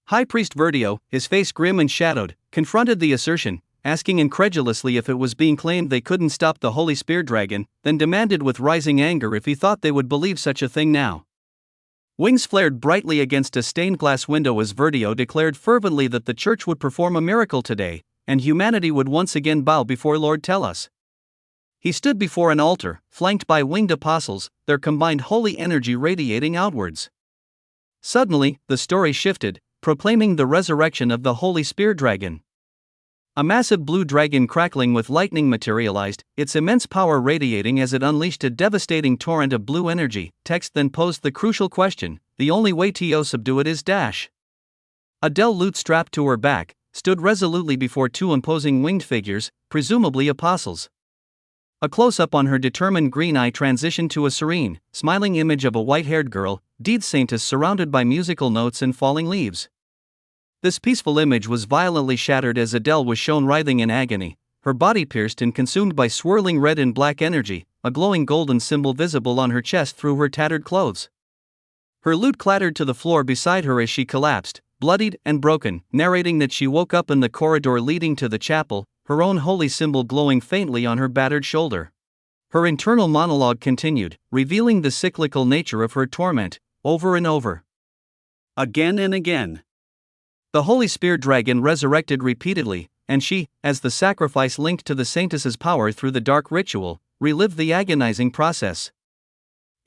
High Priest Verdio, his face grim and shadowed, confronted the assertion, asking incredulously if it was being claimed they couldn't stop the Holy Spear Dragon, then demanded with rising anger if he thought they would believe such a thing now. Wings flared brightly against a stained glass window as Verdio declared fervently that the church would perform a miracle today, and humanity would once again bow before Lord Tellus. He stood before an altar, flanked by winged apostles, their combined holy energy radiating outwards. Suddenly, the story shifted, proclaiming the resurrection of the Holy Spear Dragon. A massive blue dragon crackling with lightning materialized, its immense power radiating as it unleashed a devastating torrent of blue energy. Text then posed the crucial question, the only way to subdue it is dash. Adele, lute strapped to her back, stood resolutely before two imposing winged figures, presumably apostles. A close-up on her determined green eye transitioned to a serene, smiling image of a white-haired girl, deed saintess surrounded by musical notes and falling leaves. This peaceful image was violently shattered as Adele was shown writhing in agony, her body pierced and consumed by swirling red and black energy, a glowing golden symbol visible on her chest through her tattered clothes. Her lute clattered to the floor beside her as she collapsed, bloodied and broken, narrating that she woke up in the corridor leading to the chapel, her own holy symbol glowing faintly on her battered shoulder. Her internal monologue continued, revealing the cyclical nature of her torment, over and over. Again and again. The Holy Spear Dragon resurrected repeatedly, and she, as the sacrifice linked to the saintess's power through the dark ritual, relived the agonizing process.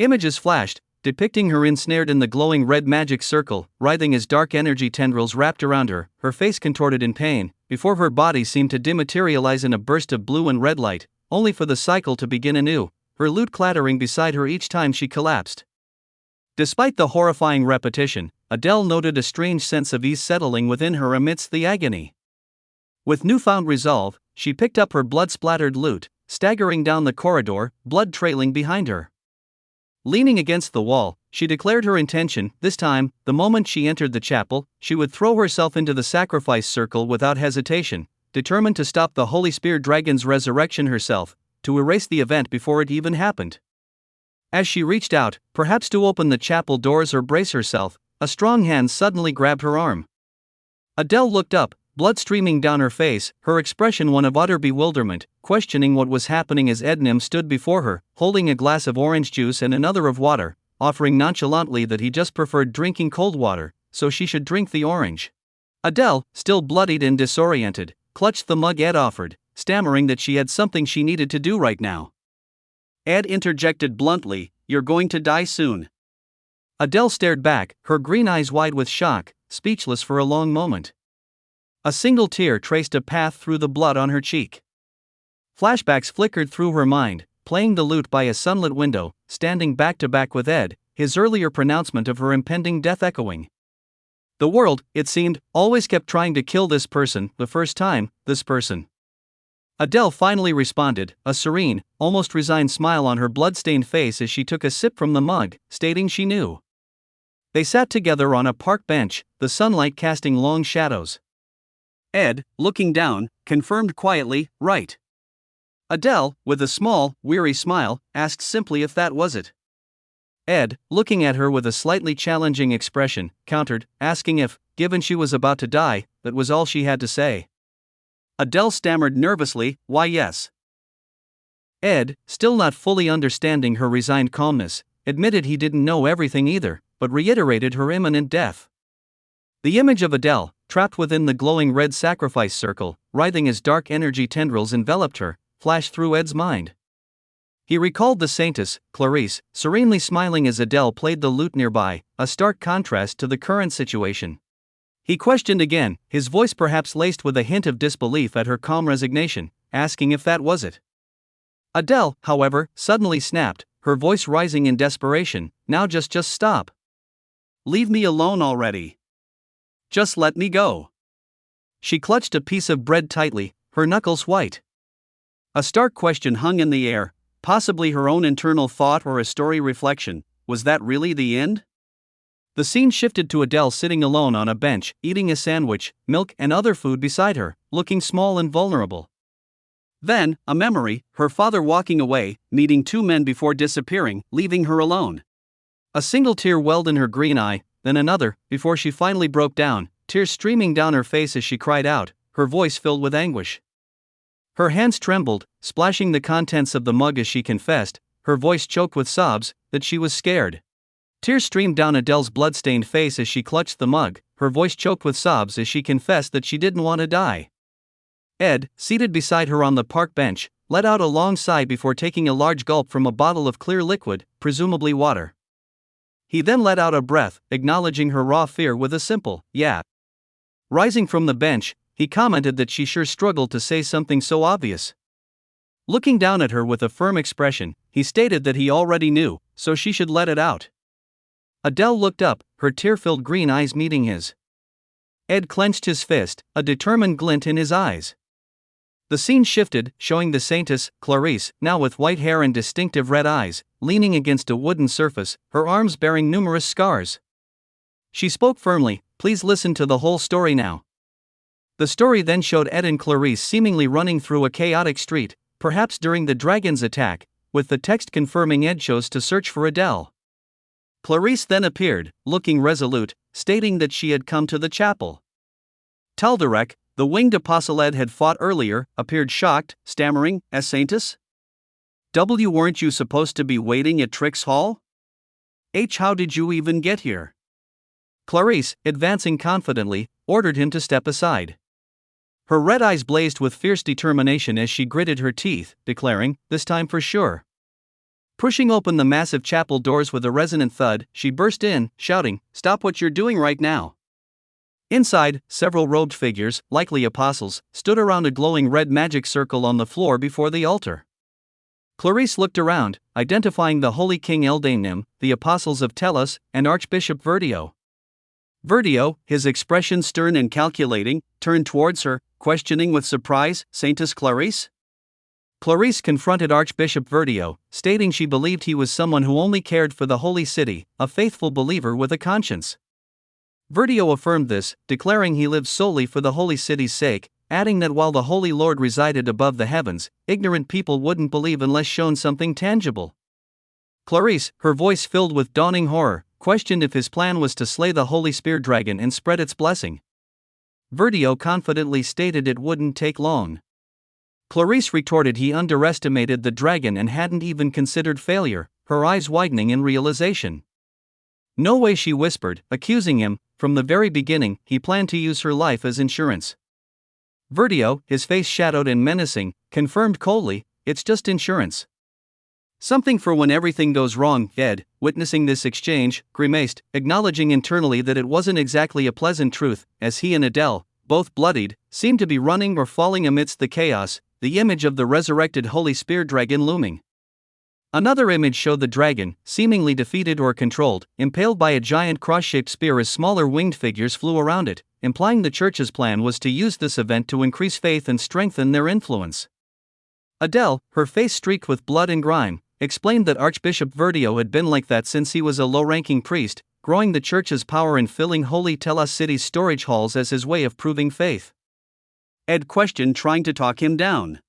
Images flashed, depicting her ensnared in the glowing red magic circle, writhing as dark energy tendrils wrapped around her, her face contorted in pain, before her body seemed to dematerialize in a burst of blue and red light, only for the cycle to begin anew, her lute clattering beside her each time she collapsed. Despite the horrifying repetition, Adele noted a strange sense of ease settling within her amidst the agony. With newfound resolve, she picked up her blood-splattered lute, staggering down the corridor, blood trailing behind her. Leaning against the wall, she declared her intention. This time, the moment she entered the chapel, she would throw herself into the sacrifice circle without hesitation, determined to stop the Holy Spear Dragon's resurrection herself, to erase the event before it even happened. As she reached out, perhaps to open the chapel doors or brace herself, a strong hand suddenly grabbed her arm. Adele looked up, blood streaming down her face, her expression one of utter bewilderment, questioning what was happening as Ednim stood before her, holding a glass of orange juice and another of water, offering nonchalantly that he just preferred drinking cold water, so she should drink the orange. Adele, still bloodied and disoriented, clutched the mug Ed offered, stammering that she had something she needed to do right now. Ed interjected bluntly, "You're going to die soon." Adele stared back, her green eyes wide with shock, speechless for a long moment. A single tear traced a path through the blood on her cheek. Flashbacks flickered through her mind, playing the lute by a sunlit window, standing back to back with Ed, his earlier pronouncement of her impending death echoing. The world, it seemed, always kept trying to kill this person, the first time, this person. Adele finally responded, a serene, almost resigned smile on her blood-stained face as she took a sip from the mug, stating she knew. They sat together on a park bench, the sunlight casting long shadows. Ed, looking down, confirmed quietly, "Right." Adele, with a small, weary smile, asked simply if that was it. Ed, looking at her with a slightly challenging expression, countered, asking if, given she was about to die, that was all she had to say. Adele stammered nervously, "Why yes." Ed, still not fully understanding her resigned calmness, admitted he didn't know everything either, but reiterated her imminent death. The image of Adele, trapped within the glowing red sacrifice circle, writhing as dark energy tendrils enveloped her, flashed through Ed's mind. He recalled the saintess, Clarice, serenely smiling as Adele played the lute nearby, a stark contrast to the current situation. He questioned again, his voice perhaps laced with a hint of disbelief at her calm resignation, asking if that was it. Adele, however, suddenly snapped, her voice rising in desperation, "Now just stop. Leave me alone already. Just let me go." She clutched a piece of bread tightly, her knuckles white. A stark question hung in the air, possibly her own internal thought or a story reflection. Was that really the end? The scene shifted to Adele sitting alone on a bench, eating a sandwich, milk and other food beside her, looking small and vulnerable. Then, a memory, her father walking away, meeting two men before disappearing, leaving her alone. A single tear welled in her green eye, then another, before she finally broke down, tears streaming down her face as she cried out, her voice filled with anguish. Her hands trembled, splashing the contents of the mug as she confessed, her voice choked with sobs, that she was scared. Tears streamed down Adele's blood-stained face as she clutched the mug, her voice choked with sobs as she confessed that she didn't want to die. Ed, seated beside her on the park bench, let out a long sigh before taking a large gulp from a bottle of clear liquid, presumably water. He then let out a breath, acknowledging her raw fear with a simple, "yeah." Rising from the bench, he commented that she sure struggled to say something so obvious. Looking down at her with a firm expression, he stated that he already knew, so she should let it out. Adele looked up, her tear-filled green eyes meeting his. Ed clenched his fist, a determined glint in his eyes. The scene shifted, showing the Saintess, Clarice, now with white hair and distinctive red eyes, leaning against a wooden surface, her arms bearing numerous scars. She spoke firmly, "Please listen to the whole story now." The story then showed Ed and Clarice seemingly running through a chaotic street, perhaps during the dragon's attack, with the text confirming Ed chose to search for Adele. Clarice then appeared, looking resolute, stating that she had come to the chapel. Taldarek, the winged apostle Ed had fought earlier, appeared shocked, stammering, "As Saintess? Weren't you supposed to be waiting at Trix Hall? How did you even get here?" Clarice, advancing confidently, ordered him to step aside. Her red eyes blazed with fierce determination as she gritted her teeth, declaring, "This time for sure." Pushing open the massive chapel doors with a resonant thud, she burst in, shouting, "Stop what you're doing right now." Inside, several robed figures, likely apostles, stood around a glowing red magic circle on the floor before the altar. Clarice looked around, identifying the Holy King Eldanim, the apostles of Tellus, and Archbishop Verdio. Verdio, his expression stern and calculating, turned towards her, questioning with surprise, "Saintess Clarice?" Clarice confronted Archbishop Verdio, stating she believed he was someone who only cared for the holy city, a faithful believer with a conscience. Verdio affirmed this, declaring he lived solely for the holy city's sake, adding that while the Holy Lord resided above the heavens, ignorant people wouldn't believe unless shown something tangible. Clarice, her voice filled with dawning horror, questioned if his plan was to slay the holy spear dragon and spread its blessing. Verdio confidently stated it wouldn't take long. Clarice retorted he underestimated the dragon and hadn't even considered failure, her eyes widening in realization. "No way," she whispered, accusing him. From the very beginning, he planned to use her life as insurance. Verdio, his face shadowed and menacing, confirmed coldly, "It's just insurance. Something for when everything goes wrong." Ed, witnessing this exchange, grimaced, acknowledging internally that it wasn't exactly a pleasant truth, as he and Adele, both bloodied, seemed to be running or falling amidst the chaos, the image of the resurrected holy spear dragon looming. Another image showed the dragon, seemingly defeated or controlled, impaled by a giant cross-shaped spear as smaller winged figures flew around it, implying the church's plan was to use this event to increase faith and strengthen their influence. Adele, her face streaked with blood and grime, explained that Archbishop Verdio had been like that since he was a low-ranking priest, growing the church's power and filling Holy Tellus City's storage halls as his way of proving faith. Ed questioned, trying to talk him down.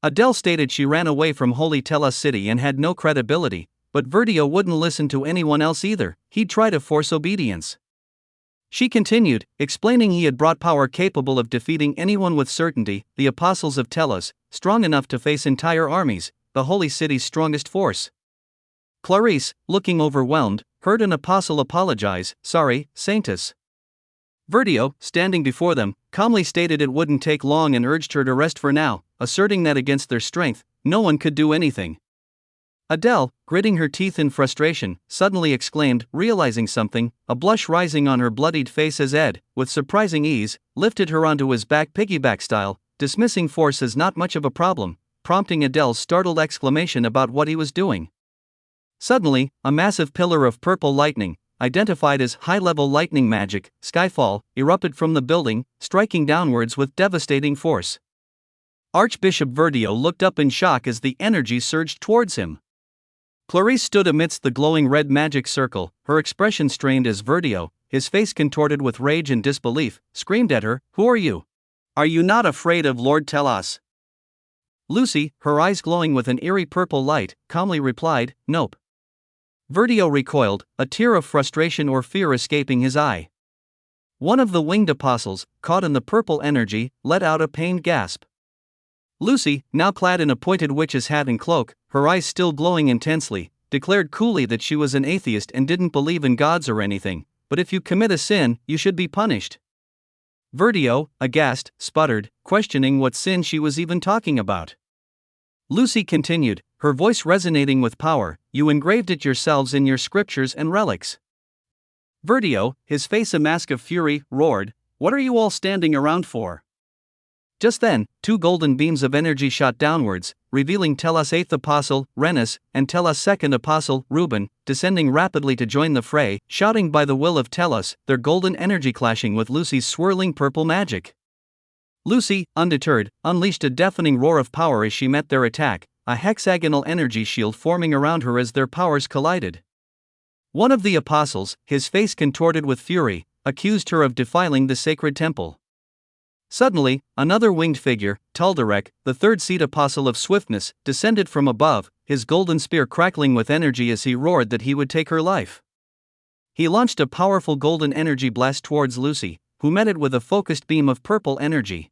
Adele stated she ran away from Holy Tellus City and had no credibility, but Verdio wouldn't listen to anyone else either, he'd try to force obedience. She continued, explaining he had brought power capable of defeating anyone with certainty, the apostles of Tellus, strong enough to face entire armies, the holy city's strongest force. Clarice, looking overwhelmed, heard an apostle apologize, "Sorry, Saintess." Verdio, standing before them, calmly stated it wouldn't take long and urged her to rest for now, asserting that against their strength, no one could do anything. Adele, gritting her teeth in frustration, suddenly exclaimed, realizing something, a blush rising on her bloodied face as Ed, with surprising ease, lifted her onto his back piggyback style, dismissing force as not much of a problem, prompting Adele's startled exclamation about what he was doing. Suddenly, a massive pillar of purple lightning, identified as high-level lightning magic, Skyfall, erupted from the building, striking downwards with devastating force. Archbishop Verdio looked up in shock as the energy surged towards him. Clarice stood amidst the glowing red magic circle, her expression strained as Verdio, his face contorted with rage and disbelief, screamed at her, "Who are you? Are you not afraid of Lord Tellus?" Lucy, her eyes glowing with an eerie purple light, calmly replied, "Nope." Verdio recoiled, a tear of frustration or fear escaping his eye. One of the winged apostles, caught in the purple energy, let out a pained gasp. Lucy, now clad in a pointed witch's hat and cloak, her eyes still glowing intensely, declared coolly that she was an atheist and didn't believe in gods or anything, but if you commit a sin, you should be punished. Verdio, aghast, sputtered, questioning what sin she was even talking about. Lucy continued, her voice resonating with power, "You engraved it yourselves in your scriptures and relics." Verdio, his face a mask of fury, roared, "What are you all standing around for?" Just then, two golden beams of energy shot downwards, revealing Tellus' eighth apostle, Renus, and Tellus' second apostle, Reuben, descending rapidly to join the fray, shouting by the will of Tellus, their golden energy clashing with Lucy's swirling purple magic. Lucy, undeterred, unleashed a deafening roar of power as she met their attack, a hexagonal energy shield forming around her as their powers collided. One of the apostles, his face contorted with fury, accused her of defiling the sacred temple. Suddenly, another winged figure, Taldarek, the third seed apostle of swiftness, descended from above, his golden spear crackling with energy as he roared that he would take her life. He launched a powerful golden energy blast towards Lucy, who met it with a focused beam of purple energy.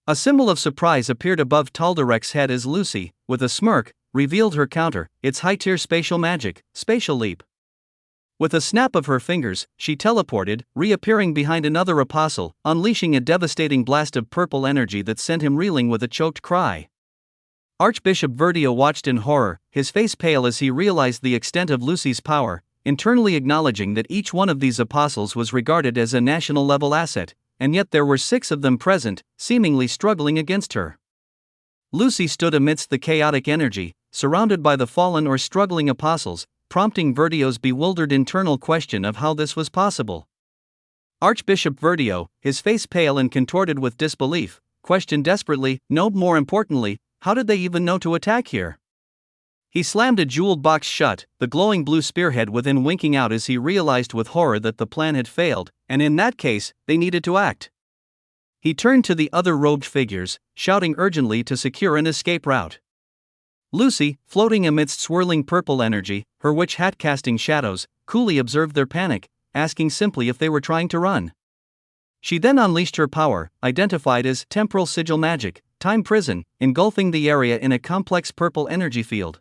A symbol of surprise appeared above Taldarek's head as Lucy, with a smirk, revealed her counter, its high-tier spatial magic, Spatial Leap. With a snap of her fingers, she teleported, reappearing behind another apostle, unleashing a devastating blast of purple energy that sent him reeling with a choked cry. Archbishop Verdio watched in horror, his face pale as he realized the extent of Lucy's power, internally acknowledging that each one of these apostles was regarded as a national-level asset, and yet there were 6 of them present, seemingly struggling against her. Lucy stood amidst the chaotic energy, surrounded by the fallen or struggling apostles, prompting Verdio's bewildered internal question of how this was possible. Archbishop Verdio, his face pale and contorted with disbelief, questioned desperately, no, more importantly, how did they even know to attack here? He slammed a jeweled box shut, the glowing blue spearhead within winking out as he realized with horror that the plan had failed, and in that case, they needed to act. He turned to the other robed figures, shouting urgently to secure an escape route. Lucy, floating amidst swirling purple energy, her witch hat casting shadows, coolly observed their panic, asking simply if they were trying to run. She then unleashed her power, identified as temporal sigil magic, time prison, engulfing the area in a complex purple energy field.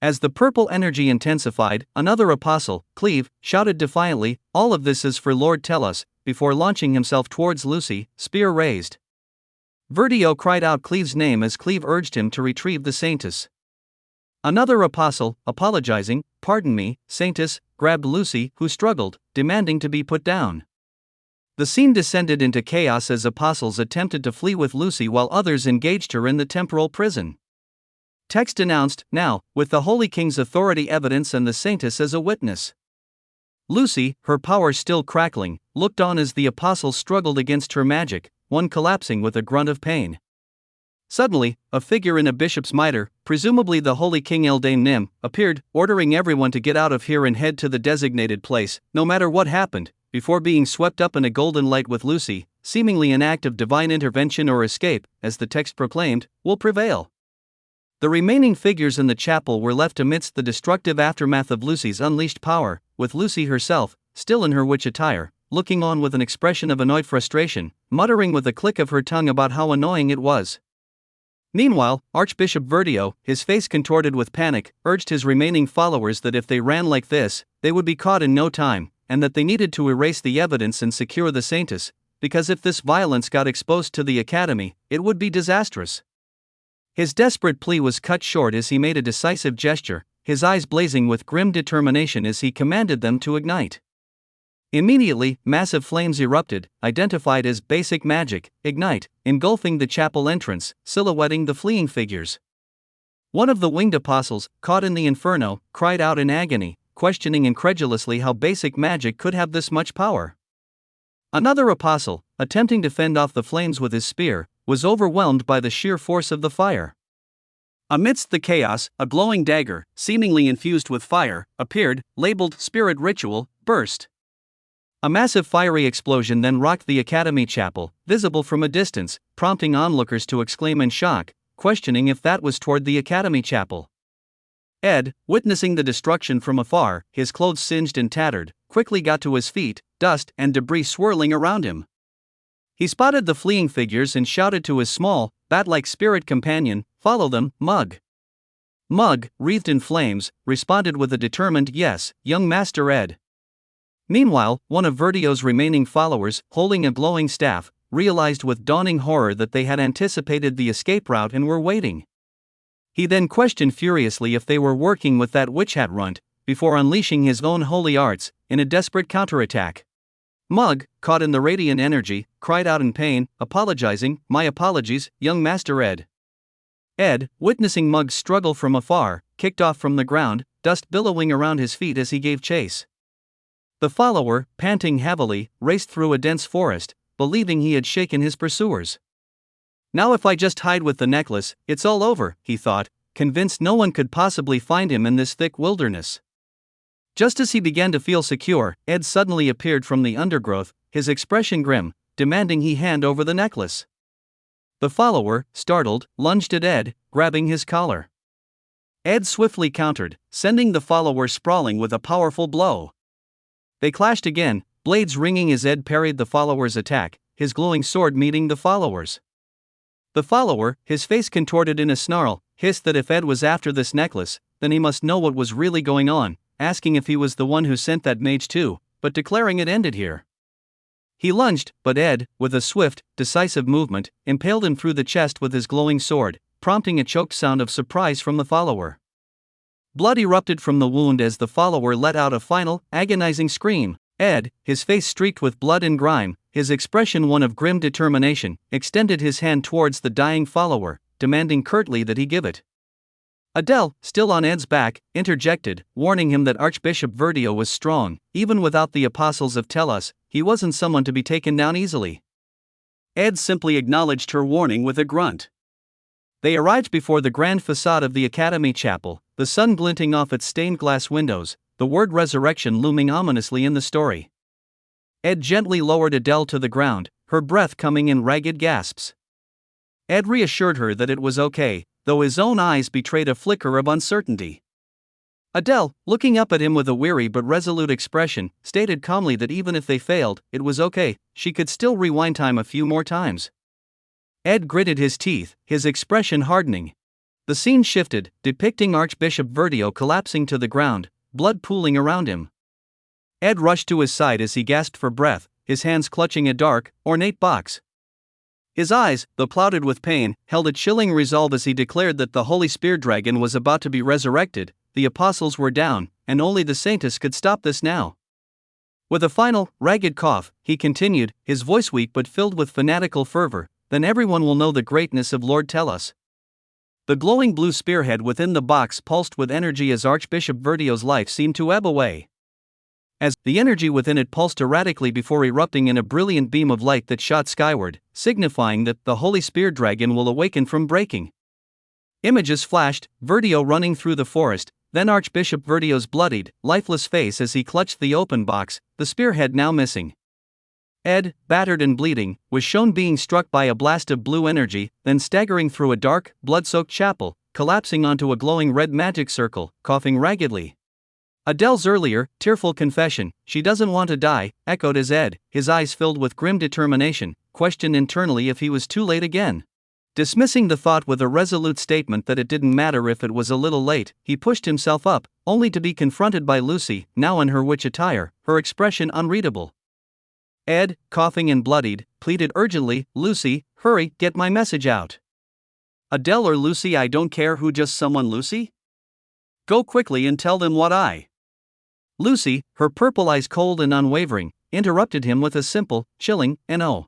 As the purple energy intensified, another apostle, Cleve, shouted defiantly, "All of this is for Lord Tellus," before launching himself towards Lucy, spear raised. Verdio cried out Cleve's name as Cleve urged him to retrieve the Saintus. Another apostle, apologizing, "Pardon me, Saintus," grabbed Lucy, who struggled, demanding to be put down. The scene descended into chaos as apostles attempted to flee with Lucy while others engaged her in the temporal prison. Text announced, now, with the Holy King's authority evidence and the Saintus as a witness. Lucy, her power still crackling, looked on as the apostles struggled against her magic, one collapsing with a grunt of pain. Suddenly, a figure in a bishop's mitre, presumably the Holy King Eldain Nim, appeared, ordering everyone to get out of here and head to the designated place, no matter what happened, before being swept up in a golden light with Lucy, seemingly an act of divine intervention or escape, as the text proclaimed, will prevail. The remaining figures in the chapel were left amidst the destructive aftermath of Lucy's unleashed power, with Lucy herself, still in her witch attire, looking on with an expression of annoyed frustration, muttering with a click of her tongue about how annoying it was. Meanwhile, Archbishop Verdio, his face contorted with panic, urged his remaining followers that if they ran like this, they would be caught in no time, and that they needed to erase the evidence and secure the Saintus, because if this violence got exposed to the Academy, it would be disastrous. His desperate plea was cut short as he made a decisive gesture, his eyes blazing with grim determination as he commanded them to ignite. Immediately, massive flames erupted, identified as basic magic, ignite, engulfing the chapel entrance, silhouetting the fleeing figures. One of the winged apostles, caught in the inferno, cried out in agony, questioning incredulously how basic magic could have this much power. Another apostle, attempting to fend off the flames with his spear, was overwhelmed by the sheer force of the fire. Amidst the chaos, a glowing dagger, seemingly infused with fire, appeared, labeled Spirit Ritual, burst. A massive fiery explosion then rocked the Academy chapel, visible from a distance, prompting onlookers to exclaim in shock, questioning if that was toward the Academy chapel. Ed, witnessing the destruction from afar, his clothes singed and tattered, quickly got to his feet, dust and debris swirling around him. He spotted the fleeing figures and shouted to his small, bat-like spirit companion, "Follow them, Mug." Mug, wreathed in flames, responded with a determined "Yes, young Master Ed." Meanwhile, one of Verdio's remaining followers, holding a glowing staff, realized with dawning horror that they had anticipated the escape route and were waiting. He then questioned furiously if they were working with that witch hat runt, before unleashing his own holy arts, in a desperate counterattack. Mug, caught in the radiant energy, cried out in pain, apologizing, "My apologies, young Master Ed." Ed, witnessing Mug's struggle from afar, kicked off from the ground, dust billowing around his feet as he gave chase. The follower, panting heavily, raced through a dense forest, believing he had shaken his pursuers. "Now if I just hide with the necklace, it's all over," he thought, convinced no one could possibly find him in this thick wilderness. Just as he began to feel secure, Ed suddenly appeared from the undergrowth, his expression grim, demanding he hand over the necklace. The follower, startled, lunged at Ed, grabbing his collar. Ed swiftly countered, sending the follower sprawling with a powerful blow. They clashed again, blades ringing as Ed parried the follower's attack, his glowing sword meeting the follower's. The follower, his face contorted in a snarl, hissed that if Ed was after this necklace, then he must know what was really going on, asking if he was the one who sent that mage too, but declaring it ended here. He lunged, but Ed, with a swift, decisive movement, impaled him through the chest with his glowing sword, prompting a choked sound of surprise from the follower. Blood erupted from the wound as the follower let out a final, agonizing scream. Ed, his face streaked with blood and grime, his expression one of grim determination, extended his hand towards the dying follower, demanding curtly that he give it. Adele, still on Ed's back, interjected, warning him that Archbishop Verdio was strong. Even without the apostles of Tellus, he wasn't someone to be taken down easily. Ed simply acknowledged her warning with a grunt. They arrived before the grand facade of the Academy Chapel, the sun glinting off its stained glass windows, the word resurrection looming ominously in the story. Ed gently lowered Adele to the ground, her breath coming in ragged gasps. Ed reassured her that it was okay, though his own eyes betrayed a flicker of uncertainty. Adele, looking up at him with a weary but resolute expression, stated calmly that even if they failed, it was okay, she could still rewind time a few more times. Ed gritted his teeth, his expression hardening. The scene shifted, depicting Archbishop Verdio collapsing to the ground, blood pooling around him. Ed rushed to his side as he gasped for breath, his hands clutching a dark, ornate box. His eyes, though clouded with pain, held a chilling resolve as he declared that the Holy Spear Dragon was about to be resurrected, the apostles were down, and only the Saintus could stop this now. With a final, ragged cough, he continued, his voice weak but filled with fanatical fervor, "Then everyone will know the greatness of Lord Tellus." The glowing blue spearhead within the box pulsed with energy as Archbishop Verdio's life seemed to ebb away. As the energy within it pulsed erratically before erupting in a brilliant beam of light that shot skyward, signifying that the Holy Spear Dragon will awaken from breaking. Images flashed, Verdio running through the forest, then Archbishop Verdio's bloodied, lifeless face as he clutched the open box, the spearhead now missing. Ed, battered and bleeding, was shown being struck by a blast of blue energy, then staggering through a dark, blood-soaked chapel, collapsing onto a glowing red magic circle, coughing raggedly. Adele's earlier, tearful confession, "She doesn't want to die," echoed as Ed, his eyes filled with grim determination, questioned internally if he was too late again. Dismissing the thought with a resolute statement that it didn't matter if it was a little late, he pushed himself up, only to be confronted by Lucy, now in her witch attire, her expression unreadable. Ed, coughing and bloodied, pleaded urgently, "Lucy, hurry, get my message out." "Adele or Lucy, I don't care who, just someone, Lucy? Go quickly and tell them what I..." Lucy, her purple eyes cold and unwavering, interrupted him with a simple, chilling, "No."